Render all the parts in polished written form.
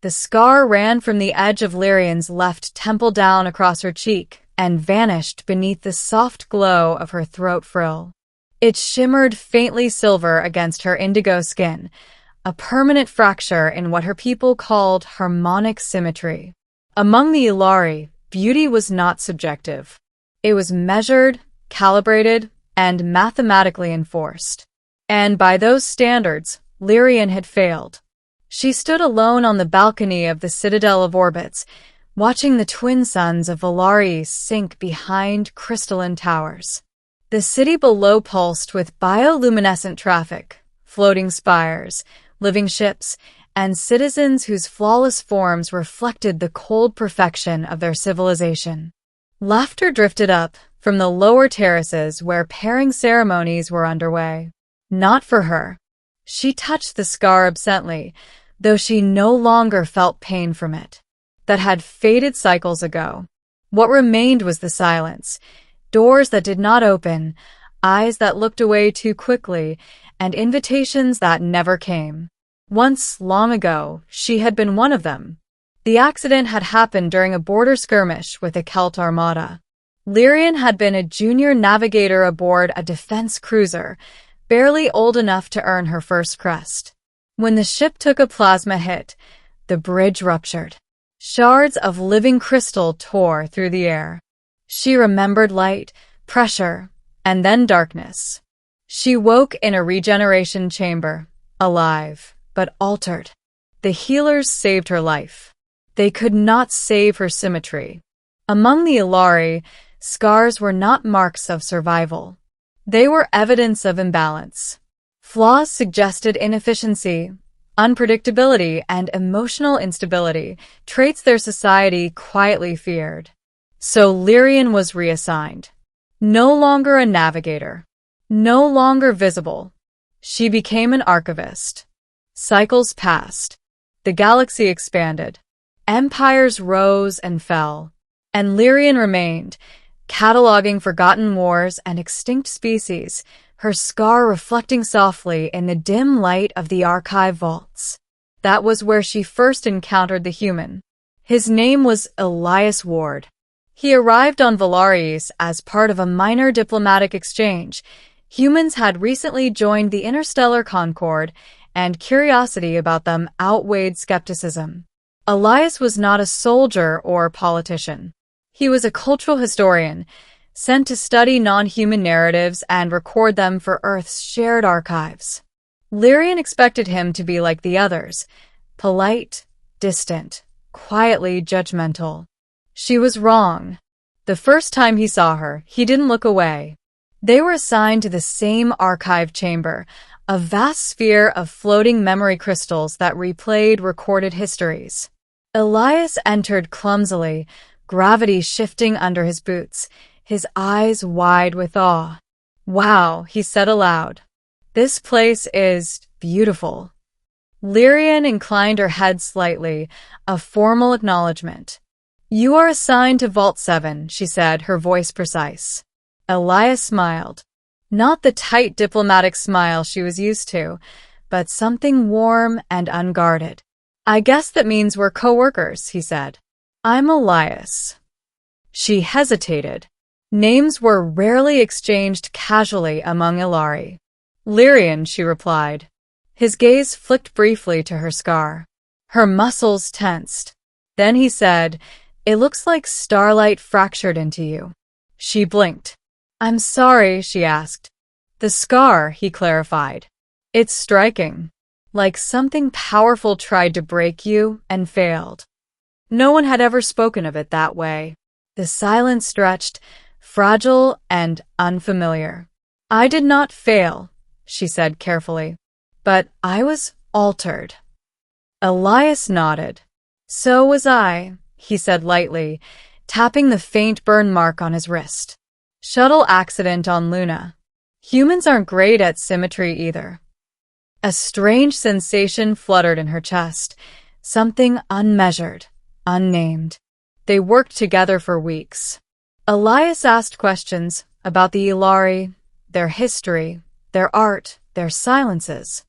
The scar ran from the edge of Lyrian's left temple down across her cheek and vanished beneath the soft glow of her throat frill. It shimmered faintly silver against her indigo skin, a permanent fracture in what her people called harmonic symmetry. Among the Ilari, beauty was not subjective. It was measured, calibrated, and mathematically enforced. And by those standards, Lyrian had failed. She stood alone on the balcony of the Citadel of Orbits, watching the twin suns of Valari sink behind crystalline towers. The city below pulsed with bioluminescent traffic, floating spires, living ships, and citizens whose flawless forms reflected the cold perfection of their civilization. Laughter drifted up from the lower terraces where pairing ceremonies were underway. Not for her. She touched the scar absently, though she no longer felt pain from it. That had faded cycles ago. What remained was the silence, doors that did not open, eyes that looked away too quickly, and invitations that never came. Once, long ago, she had been one of them. The accident had happened during a border skirmish with a Celt armada. Lyrian had been a junior navigator aboard a defense cruiser, barely old enough to earn her first crest. When the ship took a plasma hit, the bridge ruptured. Shards of living crystal tore through the air. She remembered light, pressure, and then darkness. She woke in a regeneration chamber, alive, but altered. The healers saved her life. They could not save her symmetry. Among the Ilari, scars were not marks of survival. They were evidence of imbalance. Flaws suggested inefficiency, unpredictability, and emotional instability, traits their society quietly feared. So Lyrian was reassigned. No longer a navigator. No longer visible. She became an archivist. Cycles passed. The galaxy expanded. Empires rose and fell. And Lyrian remained, cataloging forgotten wars and extinct species, her scar reflecting softly in the dim light of the archive vaults. That was where she first encountered the human. His name was Elias Ward. He arrived on Valaris as part of a minor diplomatic exchange. Humans had recently joined the Interstellar Concord, and curiosity about them outweighed skepticism. Elias was not a soldier or politician. He was a cultural historian, sent to study non-human narratives and record them for Earth's shared archives. Lyrian expected him to be like the others, polite, distant, quietly judgmental. She was wrong. The first time he saw her, he didn't look away. They were assigned to the same archive chamber, a vast sphere of floating memory crystals that replayed recorded histories. Elias entered clumsily, gravity shifting under his boots, his eyes wide with awe. "Wow," he said aloud. "This place is beautiful." Lyrian inclined her head slightly, a formal acknowledgement. "You are assigned to Vault 7, she said, her voice precise. Elias smiled. Not the tight diplomatic smile she was used to, but something warm and unguarded. "I guess that means we're co-workers," he said. "I'm Elias." She hesitated. Names were rarely exchanged casually among Ilari. "Lyrian," she replied. His gaze flicked briefly to her scar. Her muscles tensed. Then he said, "It looks like starlight fractured into you." She blinked. "I'm sorry," she asked. "The scar," he clarified. "It's striking. Like something powerful tried to break you and failed." No one had ever spoken of it that way. The silence stretched, fragile and unfamiliar. "I did not fail," she said carefully, "but I was altered." Elias nodded. "So was I," he said lightly, tapping the faint burn mark on his wrist. "Shuttle accident on Luna. Humans aren't great at symmetry either." A strange sensation fluttered in her chest, something unmeasured, unnamed. They worked together for weeks. Elias asked questions about the Ilari, their history, their art, their silences.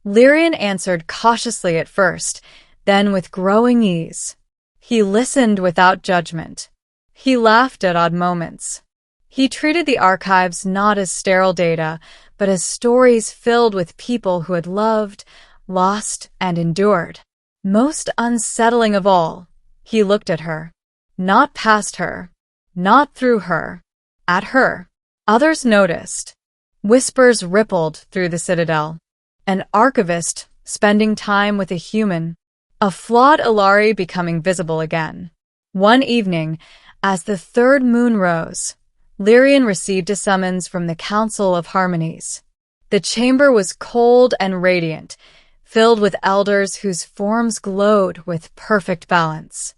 Lyrian answered cautiously at first, Then, with growing ease, he listened without judgment. He laughed at odd moments. He treated the archives not as sterile data, but as stories filled with people who had loved, lost, and endured. Most unsettling of all, he looked at her. Not past her. Not through her. At her. Others noticed. Whispers rippled through the citadel. An archivist spending time with a human. A flawed Ilari becoming visible again. One evening, as the third moon rose, Lyrian received a summons from the Council of Harmonies. The chamber was cold and radiant, filled with elders whose forms glowed with perfect balance.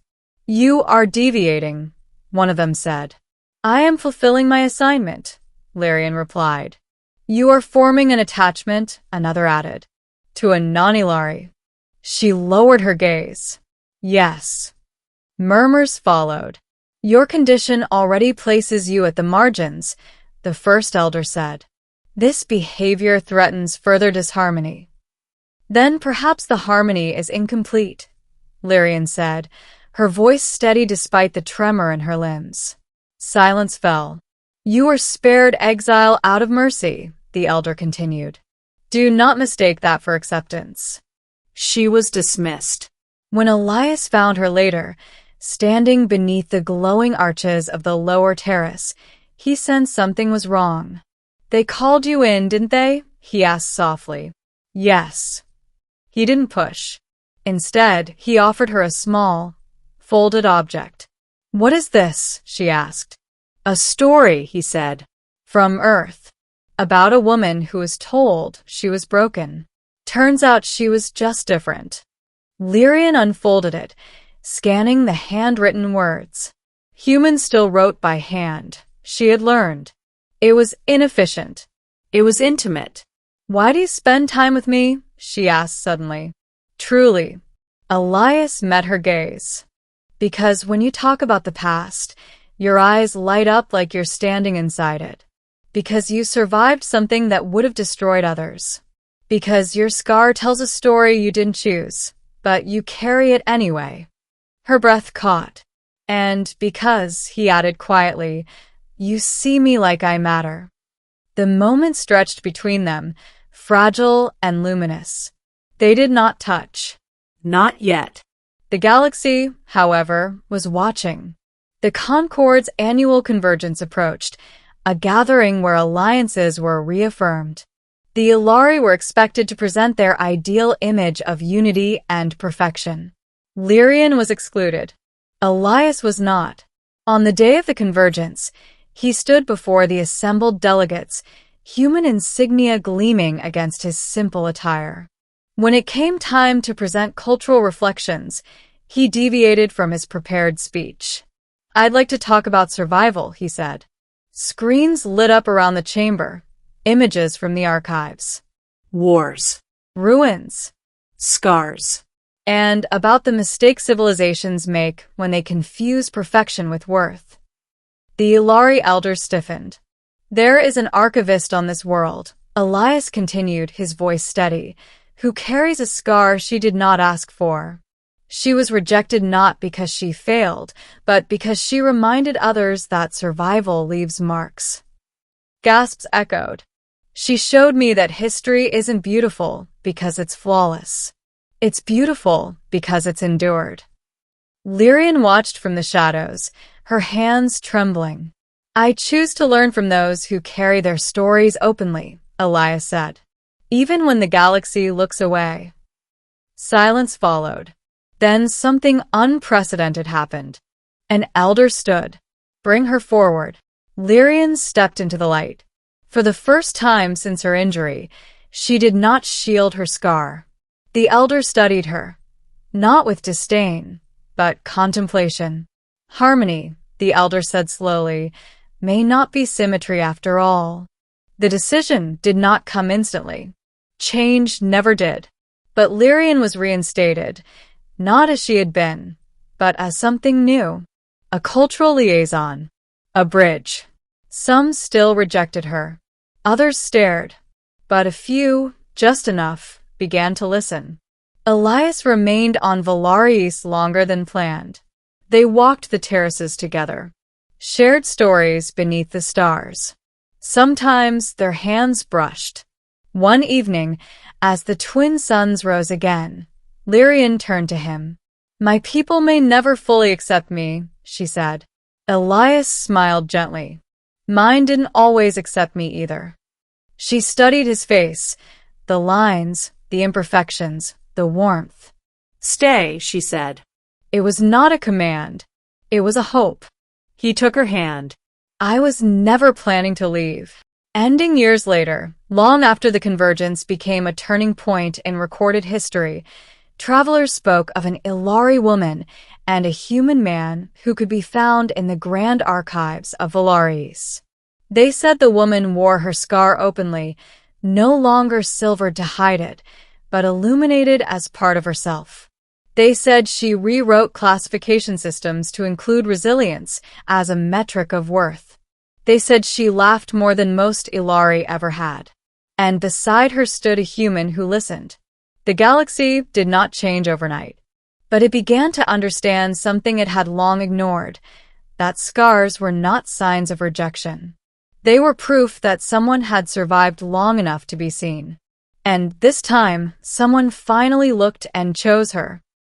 "You are deviating," one of them said. "I am fulfilling my assignment," Lyrian replied. "You are forming an attachment," another added, "to a non-Ilari." She lowered her gaze. "Yes." Murmurs followed. "Your condition already places you at the margins," the first elder said. "This behavior threatens further disharmony." "Then perhaps the harmony is incomplete," Lyrian said, her voice steady despite the tremor in her limbs. Silence fell. "You are spared exile out of mercy," the elder continued. "Do not mistake that for acceptance." She was dismissed. When Elias found her later, standing beneath the glowing arches of the lower terrace, he sensed something was wrong. "They called you in, didn't they?" he asked softly. "Yes." He didn't push. Instead, he offered her a small, folded object. "What is this?" she asked. "A story," he said. "From Earth. About a woman who was told she was broken. Turns out she was just different." Lyrian unfolded it, scanning the handwritten words. Humans still wrote by hand, she had learned. It was inefficient. It was intimate. "Why do you spend time with me?" she asked suddenly. Truly. Elias met her gaze. "Because when you talk about the past, your eyes light up like you're standing inside it. Because you survived something that would have destroyed others. Because your scar tells a story you didn't choose, but you carry it anyway." Her breath caught. "And because," he added quietly, "you see me like I matter." The moment stretched between them, fragile and luminous. They did not touch. Not yet. The galaxy, however, was watching. The Concord's annual convergence approached, a gathering where alliances were reaffirmed. The Ilari were expected to present their ideal image of unity and perfection. Lyrian was excluded. Elias was not. On the day of the convergence, he stood before the assembled delegates, human insignia gleaming against his simple attire. When it came time to present cultural reflections, he deviated from his prepared speech. "I'd like to talk about survival," he said. Screens lit up around the chamber, images from the archives. Wars. Ruins. Scars. And about the mistake civilizations make when they confuse perfection with worth. The Ilari elder stiffened. "There is an archivist on this world," Elias continued, his voice steady, "who carries a scar she did not ask for. She was rejected not because she failed, but because she reminded others that survival leaves marks." Gasps echoed. "She showed me that history isn't beautiful because it's flawless. It's beautiful because it's endured." Lyrian watched from the shadows, her hands trembling. "I choose to learn from those who carry their stories openly," Elias said, "even when the galaxy looks away." Silence followed. Then something unprecedented happened. An elder stood. "Bring her forward." Lyrian stepped into the light. For the first time since her injury, she did not shield her scar. The elder studied her, not with disdain, but contemplation. "Harmony," the elder said slowly, "may not be symmetry after all." The decision did not come instantly. Change never did. But Lyrian was reinstated, not as she had been, but as something new. A cultural liaison. A bridge. Some still rejected her. Others stared. But a few, just enough, began to listen. Elias remained on Valaris longer than planned. They walked the terraces together, shared stories beneath the stars. Sometimes their hands brushed. One evening, as the twin suns rose again, Lyrian turned to him. "My people may never fully accept me," she said. Elias smiled gently. "Mine didn't always accept me either." She studied his face, the lines, the imperfections, the warmth. "Stay," she said. It was not a command. It was a hope. He took her hand. I was never planning to leave. Ending years later, long after the convergence became a turning point in recorded history, travelers spoke of an Ilari woman and a human man who could be found in the grand archives of Valaris. They said the woman wore her scar openly, no longer silvered to hide it, but illuminated as part of herself. They said she rewrote classification systems to include resilience as a metric of worth. They said she laughed more than most Ilari ever had. And beside her stood a human who listened. The galaxy did not change overnight, but it began to understand something it had long ignored, that scars were not signs of rejection. They were proof that someone had survived long enough to be seen. And this time, someone finally looked and chose her.